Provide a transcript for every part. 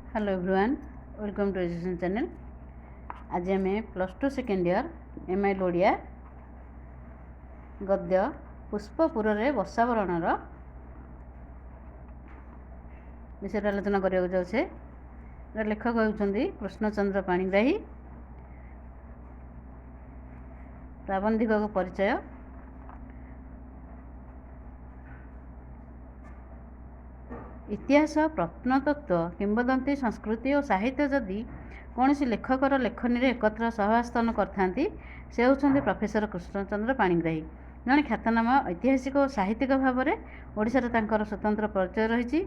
Hello everyone, welcome to education channel. आज आम +2 second year MIL Odia गद्य पुष्पपुर वर्षावरण विषय आलोचना करने जाऊे। लेखक होती कृष्णचंद्र पाणिग्राही। प्राबंधिक परिचय। इतिहास, प्रत्नतत्व, किंवदंती, संस्कृति और साहित्य जदि कौन लेखकर लेखनी एकत्र सहास्थान करते से होती प्रोफेसर कृष्णचंद्र पाणिग्राही। जड़े ख्यातनामा ऐतिहासिक और साहित्यिक भाव में ओडिशार तांकर स्वतंत्र परिचय रही।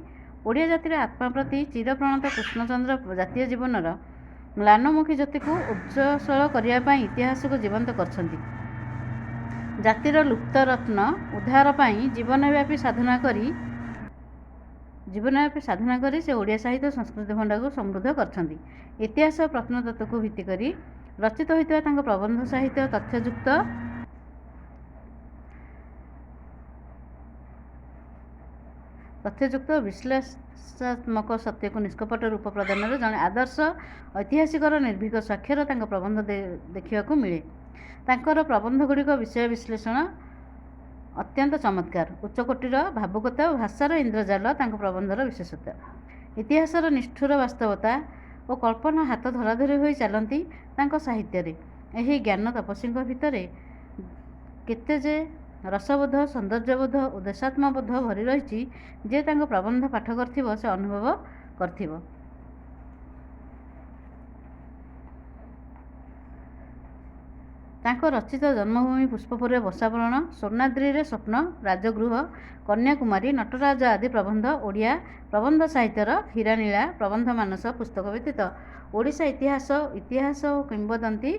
ओडिया जातिर आत्मा प्रति चिरप्रणत कृष्णचंद्र जातीय जीवनर म्लानमुखी ज्योति को उज्ज्वल करने इतिहास को जीवंत कर जातिर लुप्त रत्न उद्धार पाई जीवनव्यापी साधना करी से ओडिया साहित्य संस्कृति भंडार को समृद्ध करछंती। इतिहास और प्रत्नतत्व को भित्ति करी रचित होइतबा तांको प्रबंध साहित्य तथ्ययुक्त विश्लेषणात्मक सत्य को निष्कपट रूप प्रदान जड़े आदर्श ऐतिहासिक निर्भीक स्वाक्षर तांको प्रबंध देखा मिले। तांकर प्रबंध गुड़िक विषय विश्लेषण अत्यंत चमत्कार, उच्चकोटीर भावुकता और भाषार इंद्रजाल तांको प्रबंधर विशेषता। इतिहासर निष्ठुर वास्तवता और कल्पना हाथ धराधरी हो चलती तांको साहित्य रे। एही ज्ञान तपस्वी भितर केते जे रसबोध, सौंदर्यबोध और देशात्मबोध भरी रही जे तांको प्रबंध पाठ करथिबो से अनुभव करथिबो। तांको रचित जन्मभूमि पुष्पपुर वर्षावरण, स्वर्णाद्री स्वप्न, राजगृह, कन्याकुमारी, नटराज आदि प्रबंध ओडिया प्रबंध साहित्यर हीरानीला प्रबंध मानस पुस्तक व्यतीत ओडिशा इतिहास और किंवदंती,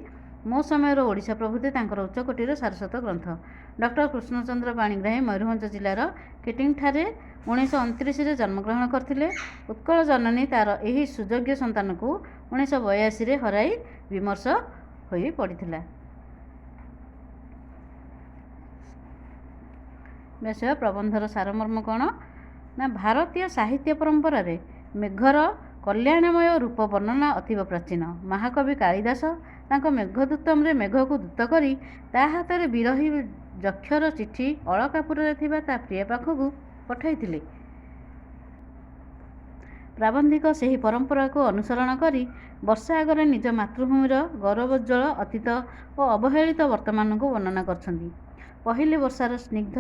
मो समय ओडिशा प्रभृति तांकर उच्चकोटीर सारस्वत ग्रंथ। डॉक्टर कृष्णचंद्र पाणिग्राही मयूरभंज जिलार केटिंगठारे 1929 जन्मग्रहण करथिले। उत्कल जननी तार एही सुयोग्य संतान को 1982 हराई विमर्श होई पड़िथिला। विषय प्रबंधर सारमर्म कौन ना भारतीय साहित्य परंपरा रे मेघर कल्याणमय रूप वर्णना अतीव प्राचीन। महाकवि कालिदास तांको मेघदूतम रे मेघ को दूत करी ता हाथ रे विरही जक्षर चिठी अलकापुर रे थिबा ता प्रिय पाखकु पठाइथिले। प्राबंधिक सेही परंपरा को अनुसरण करी वर्षा आगरे निज मातृभूमिर गौरवोज्ज्वल अतीत और अवहेलित वर्तमान को वर्णना करछंती। पहिले वर्षार स्निग्ध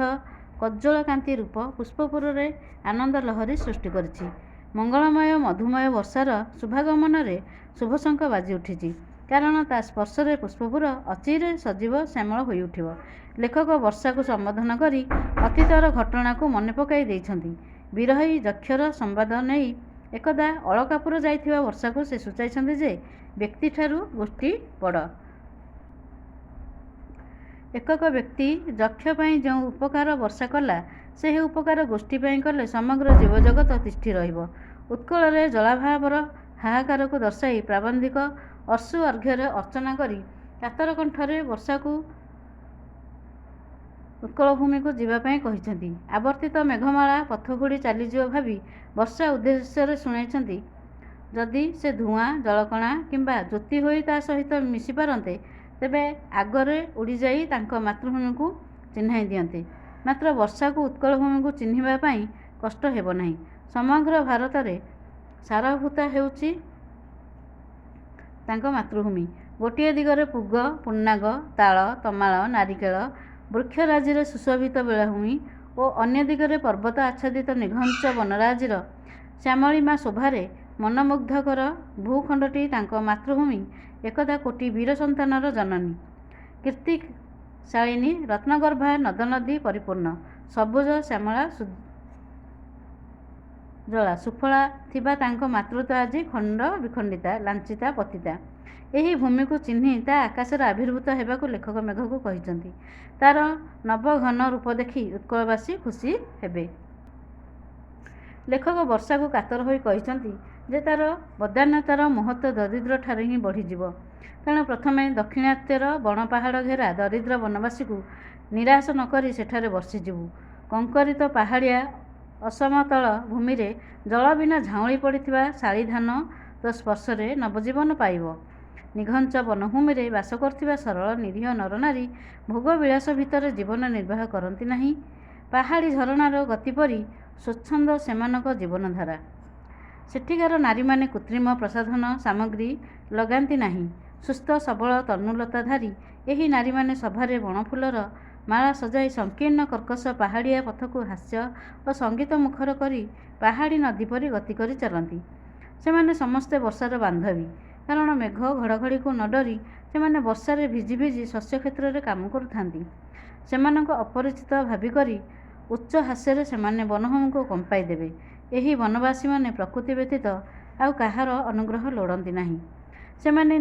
कज्जल कांति रूप पुष्पपुर रे आनंद लहरी सृष्टि करिछि। मंगलमय मधुमय वर्षार शुभागमन रे शुभशंख बाजी उठिछि, कारण ता स्पर्श रे पुष्पपुर अचिरे सजीव श्यामल होई उठिब। लेखक वर्षा को संबोधन करी अतीतर घटना को मने पकाई देइछंती। विरही जक्षर संवाद नहीं एकदा अलकापुर जाइथिबा वर्षा को से सूचाइछंती जे व्यक्ति ठारू गोष्ठी बड़। एकक व्यक्ति जक्ष पाई जो उपकार वर्षा कला से उपकार गोष्ठी पाई कले समग्र जीवजगत तिष्ठि रहिबो। उत्कल रे जलाभावर हाहाकार को दर्शाई प्राबंधिक अश्रु अर्घ्य अर्चना करी कातर कंठरे वर्षा को उत्कल भूमि को जीवाई कहिछंती। आवर्तित मेघमाला पथगुड़ी चलीजिव भावी वर्षा उद्देश्य शुणाइछंती जदि से धुआं जलकणा किंबा ज्योति होई ता सहित मिसी पारंते तेबे आगरे उड़ी जाई तांको मातृभूमि को चिन्हाई दियंते। मात्र वर्षा को उत्कल भूमि को चिन्हिबा पाई कष्ट हेबो नाही। समग्र भारत रे सारभूता हेउची तांको मातृभूमि। गोटिए दिगरे पुग, पुन्नाग, ताल, तमाल, नारिकेल वृक्षराजी सुशोभित बेलाभूमि और अन्य दिगरे पर्वत आच्छादित निघंच वनराजीर श्यामलिमा शोभारे मनमुग्धकर भूखंडटी तांको मातृभूमि। एकदा कोटि वीर संतानर जननी, कीर्तिशालिनी, रत्नगर्भा नदनदी परिपूर्ण, सबुज श्यामला जला सुफला थिबा तांको मातृत्व आज खंड विखंडिता, लांछिता, पतिता। एही भूमि को चिन्हि ता आकाशर आविर्भूत हेबाकु लेखक मेघ को कहिछंती। तार नवघन रूप देखि उत्कलवासी खुशी हेबे। लेखक वर्षा को कातर होई कहिछंती जे तार बदान्यतार महत्व दरिद्र ठारे ही बढ़ीजिव। तेणु प्रथमे दक्षिणात्यर बण पहाड़ घेरा दरिद्र वनवासी को निराश नकरी सेठारे बसीजिबु। कंकरित पहाड़िया ଅସମତଳ ଭୂମିରେ ଜଳ ବିନା ଝାଉଁଳି ପଡ଼ିଥିବା ଶାଳି ଧାନର ସ୍ପର୍ଶରେ ନବଜୀବନ ପାଇବ। ନିଘଞ୍ଚ ବନଭୂମିରେ ବାସ କରୁଥିବା ସରଳ ନିରୀହ ନରନାରୀ ଭୋଗ ବିଳାସ ଭିତରେ ଜୀବନ ନିର୍ବାହ କରନ୍ତି ନାହିଁ। ପାହାଡ଼ୀ ଝରଣାର ଗତି ପରି ସ୍ୱଚ୍ଛନ୍ଦ ସେମାନଙ୍କ ଜୀବନଧାରା। ସେଠିକାର ନାରୀମାନେ କୃତ୍ରିମ ପ୍ରସାଧନ ସାମଗ୍ରୀ ଲଗାନ୍ତି ନାହିଁ। ସୁସ୍ଥ ସବଳ ତନୁଲତାଧାରୀ ଏହି ନାରୀମାନେ ସଭାରେ ବଣଫୁଲର ମାଳା ସଜାଇ ସଂକୀର୍ଣ୍ଣ କର୍କଶ ପାହାଡ଼ିଆ ପଥକୁ ହାସ୍ୟ ଓ ସଙ୍ଗୀତ ମୁଖର କରି ପାହାଡ଼ୀ ନଦୀ ପରି ଗତି କରି ଚାଲନ୍ତି। ସେମାନେ ସମସ୍ତେ ବର୍ଷାର ବାନ୍ଧବୀ। କାରଣ ମେଘ ଘଡ଼ଘଡ଼ିକୁ ନ ଡରି ସେମାନେ ବର୍ଷାରେ ଭିଜି ଭିଜି ଶସ୍ୟକ୍ଷେତ୍ରରେ କାମ କରୁଥାନ୍ତି। ସେମାନଙ୍କ ଅପରିଚିତ ଭାବିକରି ଉଚ୍ଚ ହାସ୍ୟରେ ସେମାନେ ବନଭୂମିକୁ କମ୍ପାଇ ଦେବେ। ଏହି ବନବାସୀମାନେ ପ୍ରକୃତି ବ୍ୟତୀତ ଆଉ କାହାର ଅନୁଗ୍ରହ ଲୋଡ଼ନ୍ତି ନାହିଁ। ସେମାନେ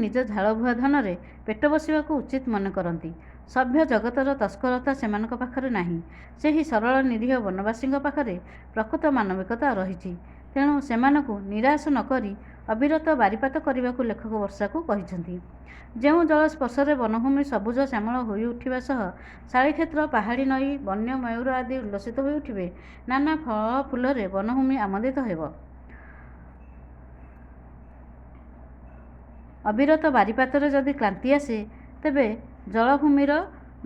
ନିଜ ଝାଳବୁହା ଧନରେ ପେଟ ବସିବାକୁ ଉଚିତ ମନେ କରନ୍ତି। ସଭ୍ୟ ଜଗତର ତସ୍କରତା ସେମାନଙ୍କ ପାଖରେ ନାହିଁ। ସେହି ସରଳ ନିରୀହ ବନବାସୀଙ୍କ ପାଖରେ ପ୍ରକୃତ ମାନବିକତା ରହିଛି। ତେଣୁ ସେମାନଙ୍କୁ ନିରାଶ ନ କରି ଅବିରତ ବାରିପାତ କରିବାକୁ ଲେଖକ ବର୍ଷାକୁ କହିଛନ୍ତି। ଯେଉଁ ଜଳ ସ୍ପର୍ଶରେ ବନଭୂମି ସବୁଜ ଶ୍ୟାମଳ ହୋଇ ଉଠିବା ସହ ଶାଳିକ୍ଷେତ୍ର ପାହାଡ଼ୀ ନଈ ବନ୍ୟ ମୟୂର ଆଦି ଉଲ୍ଲସିତ ହୋଇ ଉଠିବେ, ନାନା ଫଳ ଫୁଲରେ ବନଭୂମି ଆମୋଦିତ ହେବ। ଅବିରତ ବାରିପାତରେ ଯଦି କ୍ଳାନ୍ତି ଆସେ, ତେବେ ଜଳଭୂମିର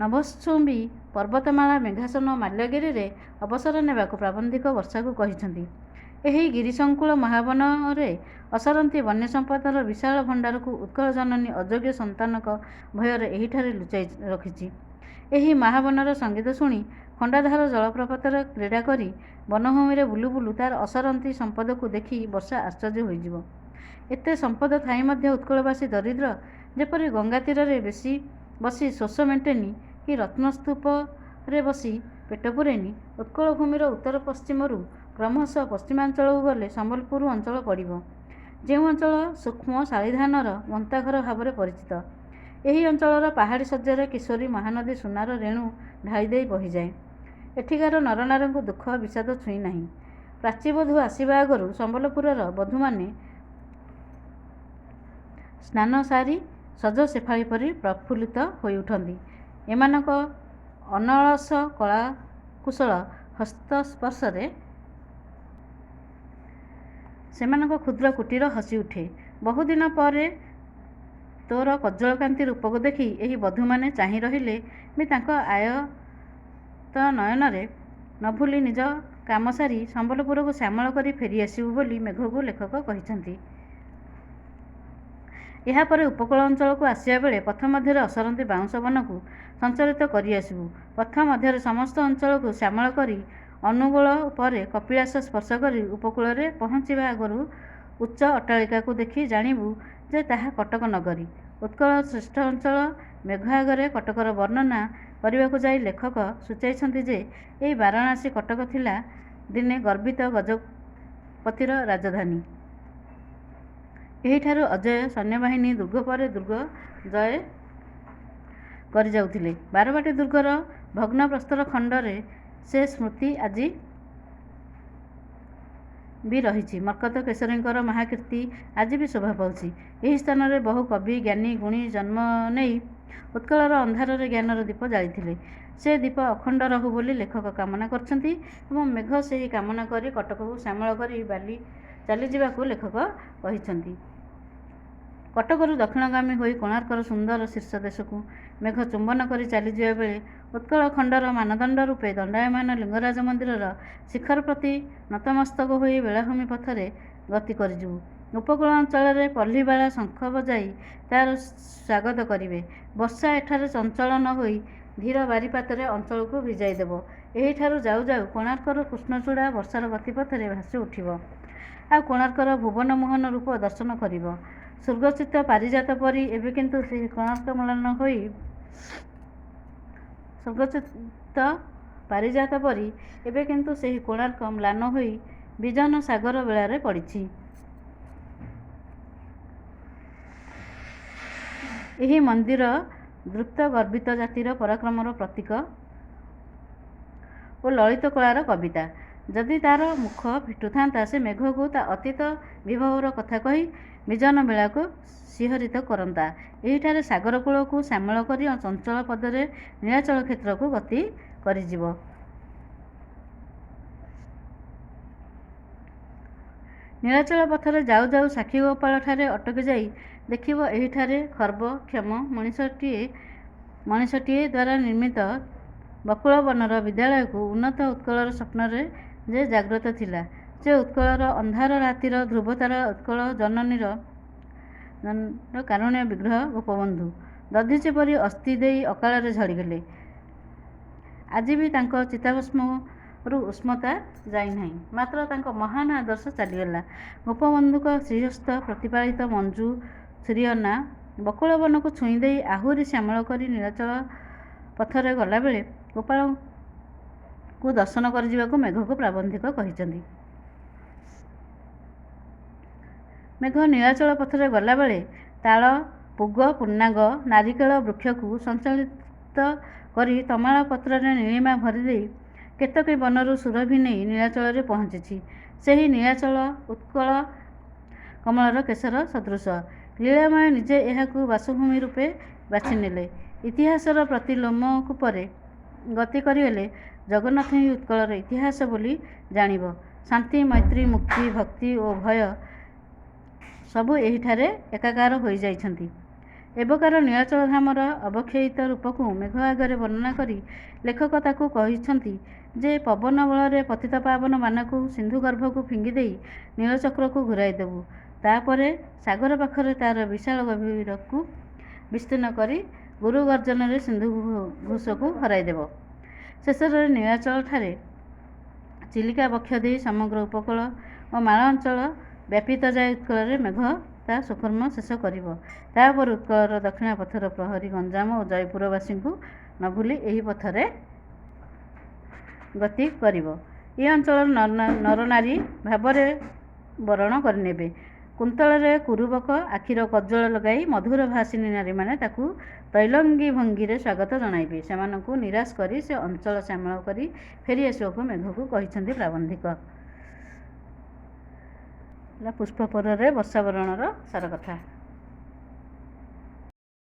ନଭଶ୍ଚୁମ୍ବୀ ପର୍ବତମାଳା ମେଘାସନ ମାଲ୍ୟଗିରିରେ ଅବସର ନେବାକୁ ପ୍ରାବନ୍ଧିକ ବର୍ଷାକୁ କହିଛନ୍ତି। ଏହି ଗିରିସଙ୍କୁଳ ମହାବନରେ ଅସରନ୍ତି ବନ୍ୟ ସମ୍ପଦର ବିଶାଳ ଭଣ୍ଡାରକୁ ଉତ୍କଳ ଜନନୀ ଅଯୋଗ୍ୟ ସନ୍ତାନଙ୍କ ଭୟରେ ଏହିଠାରେ ଲୁଚାଇ ରଖିଛି। ଏହି ମହାବନର ସଙ୍ଗୀତ ଶୁଣି ଖଣ୍ଡାଧାର ଜଳପ୍ରପାତରେ କ୍ରୀଡ଼ା କରି ବନଭୂମିରେ ବୁଲୁ ବୁଲୁ ତାର ଅସରନ୍ତି ସମ୍ପଦକୁ ଦେଖି ବର୍ଷା ଆଶ୍ଚର୍ଯ୍ୟ ହୋଇଯିବ। ଏତେ ସମ୍ପଦ ଥାଇ ମଧ୍ୟ ଉତ୍କଳବାସୀ ଦରିଦ୍ର। ଯେପରି ଗଙ୍ଗା ତୀରରେ ବସି ଶୋଷ ମେଣ୍ଟେନି କି ରତ୍ନସ୍ତୂପରେ ବସି ପେଟ ପୂରେନି। ଉତ୍କଳ ଭୂମିର ଉତ୍ତର ପଶ୍ଚିମରୁ କ୍ରମଶଃ ପଶ୍ଚିମାଞ୍ଚଳକୁ ଗଲେ ସମ୍ବଲପୁର ଅଞ୍ଚଳ ପଡ଼ିବ, ଯେଉଁ ଅଞ୍ଚଳ ସୂକ୍ଷ୍ମ ଶାଳିଧାନର ଗନ୍ତାଘର ଭାବରେ ପରିଚିତ। ଏହି ଅଞ୍ଚଳର ପାହାଡ଼ୀ ଶଯ୍ୟାରେ କିଶୋରୀ ମହାନଦୀ ସୁନାର ରେଣୁ ଢାଳି ଦେଇ ବହିଯାଏ। ଏଠିକାର ନରନାରୀଙ୍କୁ ଦୁଃଖ ବିଷାଦ ଛୁଇଁ ନାହିଁ। ପ୍ରାଚୀବଧୂ ଆସିବା ଆଗରୁ ସମ୍ବଲପୁରର ବଧୂମାନେ ସ୍ନାନ ସାରି ସଜ ଶେଫାଳୀ ପରି ପ୍ରଫୁଲ୍ଲିତ ହୋଇ ଉଠନ୍ତି। ଏମାନଙ୍କ ଅନଳସ କଳାକୁଶଳ ହସ୍ତସ୍ପର୍ଶରେ ସେମାନଙ୍କ କ୍ଷୁଦ୍ର କୁଟୀର ହସି ଉଠେ। ବହୁଦିନ ପରେ ତୋର କଜ୍ଜଳକାନ୍ତି ରୂପକୁ ଦେଖି ଏହି ବଧୂମାନେ ଚାହିଁ ରହିଲେ ବି ତାଙ୍କ ଆୟତ ନୟନରେ ନ ଭୁଲି ନିଜ କାମ ସାରି ସମ୍ବଲପୁରକୁ ଶ୍ୟାମଳ କରି ଫେରି ଆସିବୁ ବୋଲି ମେଘକୁ ଲେଖକ କହିଛନ୍ତି। ଏହାପରେ ଉପକୂଳ ଅଞ୍ଚଳକୁ ଆସିବା ବେଳେ ପଥ ମଧ୍ୟରେ ଅସରନ୍ତି ବାଉଁଶ ବନକୁ ସଞ୍ଚରିତ କରି ଆସିବୁ। ପଥ ମଧ୍ୟରେ ସମସ୍ତ ଅଞ୍ଚଳକୁ ଶ୍ୟାମଳ କରି ଅନୁଗୋଳ ପରେ କପିଳାସ ସ୍ପର୍ଶ କରି ଉପକୂଳରେ ପହଞ୍ଚିବା ଆଗରୁ ଉଚ୍ଚ ଅଟ୍ଟାଳିକାକୁ ଦେଖି ଜାଣିବୁ ଯେ ତାହା କଟକ ନଗରୀ। ଉତ୍କଳର ଶ୍ରେଷ୍ଠ ଅଞ୍ଚଳ ମେଘ ଆଗରେ କଟକର ବର୍ଣ୍ଣନା କରିବାକୁ ଯାଇ ଲେଖକ ସୂଚାଇଛନ୍ତି ଯେ ଏହି ବାରାଣାସୀ କଟକ ଥିଲା ଦିନେ ଗର୍ବିତ ଗଜପତିର ରାଜଧାନୀ। ଏହିଠାରୁ ଅଜୟ ସୈନ୍ୟବାହିନୀ ଦୁର୍ଗ ପରେ ଦୁର୍ଗ ଜୟ କରି ଯାଉଥିଲେ। ବାରବାଟୀ ଦୁର୍ଗର ଭଗ୍ନ ପ୍ରସ୍ତର ଖଣ୍ଡରେ ସେ ସ୍ମୃତି ଆଜି ବି ରହିଛି। ମର୍କତ କେଶରୀଙ୍କର ମହାକୀର୍ତ୍ତି ଆଜି ବି ଶୋଭା ପାଉଛି। ଏହି ସ୍ଥାନରେ ବହୁ କବି ଜ୍ଞାନୀ ଗୁଣୀ ଜନ୍ମ ନେଇ ଉତ୍କଳର ଅନ୍ଧାରରେ ଜ୍ଞାନର ଦୀପ ଜାଳିଥିଲେ। ସେ ଦୀପ ଅଖଣ୍ଡ ରହୁ ବୋଲି ଲେଖକ କାମନା କରିଛନ୍ତି ଏବଂ ମେଘ ସେହି କାମନା କରି କଟକକୁ ଶ୍ୟାମଳ କରି ଚାଲିଯିବାକୁ ଲେଖକ କହିଛନ୍ତି। କଟକରୁ ଦକ୍ଷିଣଗାମୀ ହୋଇ କୋଣାର୍କର ସୁନ୍ଦର ଶୀର୍ଷ ଦେଶକୁ ମେଘ ଚୁମ୍ବନ କରି ଚାଲିଯିବା ବେଳେ ଉତ୍କଳ ଖଣ୍ଡର ମାନଦଣ୍ଡ ରୂପେ ଦଣ୍ଡାୟମାନ ଲିଙ୍ଗରାଜ ମନ୍ଦିରର ଶିଖର ପ୍ରତି ନତମସ୍ତକ ହୋଇ ବେଳାଭୂମି ପଥରେ ଗତି କରିଯିବୁ। ଉପକୂଳ ଅଞ୍ଚଳରେ ପଲ୍ଲୀବାଳା ଶଙ୍ଖ ବଜାଇ ତାର ସ୍ୱାଗତ କରିବେ। ବର୍ଷା ଏଠାରେ ଚଞ୍ଚଳ ନ ହୋଇ ଧୀର ବାରିପାତରେ ଅଞ୍ଚଳକୁ ଭିଜାଇ ଦେବ। ଏହିଠାରୁ ଯାଉ ଯାଉ କୋଣାର୍କର କୃଷ୍ଣଚୂଡ଼ା ବର୍ଷାର ଗତିପଥରେ ଭାସି ଉଠିବ। ଆଉ କୋଣାର୍କର ଭୁବନ ମୋହନ ରୂପ ଦର୍ଶନ କରିବ। ସ୍ୱର୍ଗଚ୍ୟୁତ ପାରିଜାତ ପରି ଏବେ କିନ୍ତୁ ସେହି କୋଣାର୍କ ମ୍ଳାନ ହୋଇ ବିଜନ ସାଗର ବେଳାରେ ପଡ଼ିଛି। ଏହି ମନ୍ଦିର ଦୃପ୍ତ ଗର୍ବିତ ଜାତିର ପରାକ୍ରମର ପ୍ରତୀକ ଓ ଲଳିତ କଳାର କବିତା। ଯଦି ତା'ର ମୁଖ ଫିଟୁଥାନ୍ତା ସେ ମେଘକୁ ତା ଅତୀତ ବିଭବର କଥା କହି ବିଜନ ବେଳାକୁ ଶିହରିତ କରନ୍ତା। ଏହିଠାରେ ସାଗର କୂଳକୁ ଶ୍ୟାମଳ କରି ଚଞ୍ଚଳ ପଦରେ ନୀଳାଚଳ କ୍ଷେତ୍ରକୁ ଗତି କରିଯିବ। ନୀଳାଚଳ ପଥରେ ଯାଉ ଯାଉ ସାକ୍ଷୀଗୋପାଳଠାରେ ଅଟକି ଯାଇ ଦେଖିବ ଏହିଠାରେ ଖର୍ବକ୍ଷମ ମଣିଷଟିଏ ଦ୍ୱାରା ନିର୍ମିତ ବକୁଳବନର ବିଦ୍ୟାଳୟକୁ ଉନ୍ନତ ଉତ୍କଳର ସ୍ୱପ୍ନରେ ଯେ ଜାଗ୍ରତ ଥିଲା, ସେ ଉତ୍କଳର ଅନ୍ଧାର ରାତିର ଧ୍ରୁବତାରା ଉତ୍କଳ ଜନନୀର କାରୁଣ୍ୟ ବିଗ୍ରହ ଗୋପବନ୍ଧୁ ଦଧିଚି ପରି ଅସ୍ଥି ଦେଇ ଅକାଳରେ ଝଡ଼ିଗଲେ। ଆଜି ବି ତାଙ୍କ ଚିତାଭସ୍ମରୁ ଉଷ୍ମତା ଯାଇନାହିଁ, ମାତ୍ର ତାଙ୍କ ମହାନ ଆଦର୍ଶ ଚାଲିଗଲା। ଗୋପବନ୍ଧୁଙ୍କ ଶ୍ରୀହସ୍ତ ପ୍ରତିପାଳିତ ମଞ୍ଜୁ ଶ୍ରୀଅନ୍ନା ବକୁଳବନକୁ ଛୁଇଁ ଦେଇ ଆହୁରି ଶ୍ୟାମଳ କରି ନୀଳାଚଳ ପଥରେ ଗଲାବେଳେ ଗୋପାଳଙ୍କୁ ଦର୍ଶନ କରିଯିବାକୁ ମେଘକୁ ପ୍ରାବନ୍ଧିକ କହିଛନ୍ତି। ମେଘ ନୀଳାଚଳ ପଥରେ ଗଲାବେଳେ ତାଳ, ପୁଗ, ପୁନ୍ନାଗ, ନାରିକେଳ ବୃକ୍ଷକୁ ସଞ୍ଚାଳିତ କରି ତମାଳ ପତ୍ରରେ ନୀଳିମା ଭରିଦେଇ କେତକୀ ବନରୁ ସୁରଭି ନେଇ ନୀଳାଚଳରେ ପହଞ୍ଚିଛି। ସେହି ନୀଳାଚଳ ଉତ୍କଳ କମଳର କେଶର ସଦୃଶ। ଲୀଳାମୟ ନିଜେ ଏହାକୁ ବାସଭୂମି ରୂପେ ବାଛିନେଲେ। ଇତିହାସର ପ୍ରତି ଲୋମକୂପରେ ଗତି କରିଗଲେ ଜଗନ୍ନାଥ ହିଁ ଉତ୍କଳର ଇତିହାସ ବୋଲି ଜାଣିବ। ଶାନ୍ତି, ମୈତ୍ରୀ, ମୁକ୍ତି, ଭକ୍ତି ଓ ଭୟ ସବୁ ଏହିଠାରେ ଏକାକାର ହୋଇଯାଇଛନ୍ତି। ଏବକାର ନୀଳାଚଳ ଧାମର ଅବକ୍ଷୟିତ ରୂପକୁ ମେଘ ଆଗରେ ବର୍ଣ୍ଣନା କରି ଲେଖକ ତାକୁ କହିଛନ୍ତି ଯେ ପବନ ବଳରେ ପତିତପାବନ ବାନାକୁ ସିନ୍ଧୁ ଗର୍ଭକୁ ଫିଙ୍ଗିଦେଇ ନୀଳଚକ୍ରକୁ ଘୂରାଇଦେବୁ। ତା'ପରେ ସାଗର ପାଖରେ ତା'ର ବିଶାଳ ଗଭୀରକୁ ବିସ୍ତୀର୍ଣ୍ଣ କରି ଗୁରୁ ଗର୍ଜନରେ ସିନ୍ଧୁ ଘୋଷକୁ ହରାଇଦେବ। ଶେଷରେ ନୀଳାଚଳଠାରେ ଚିଲିକା ବକ୍ଷ ଦେଇ ସମଗ୍ର ଉପକୂଳ ଓ ମାଳ ଅଞ୍ଚଳ ବ୍ୟାପିତ ଯାଇ ଉତ୍କଳରେ ମେଘ ତା ସୁକର୍ମ ଶେଷ କରିବ। ତା'ପରେ ଉତ୍କଳର ଦକ୍ଷିଣ ପଥର ପ୍ରହରୀ ଗଞ୍ଜାମ ଓ ଜୟପୁରବାସୀଙ୍କୁ ନ ଭୁଲି ଏହି ପଥରେ ଗତି କରିବ। ଏ ଅଞ୍ଚଳର ନରନାରୀ ଭାବରେ ବରଣ କରିନେବେ। କୁନ୍ତଳରେ କୁରୁବକ ଆଖିର କଜ୍ଜଳ ଲଗାଇ ମଧୁର ଭାଷିଣୀ ନାରୀମାନେ ତାକୁ ତୈଲଙ୍ଗୀ ଭଙ୍ଗୀରେ ସ୍ୱାଗତ ଜଣାଇବେ। ସେମାନଙ୍କୁ ନିରାଶ କରି ସେ ଅଞ୍ଚଳ ଶ୍ୟାମଳ କରି ଫେରିଆସିବାକୁ ମେଘକୁ କହିଛନ୍ତି ପ୍ରାବନ୍ଧିକ। ପୁଷ୍ପପରରେ ବର୍ଷାବରଣର ସାରକଥା।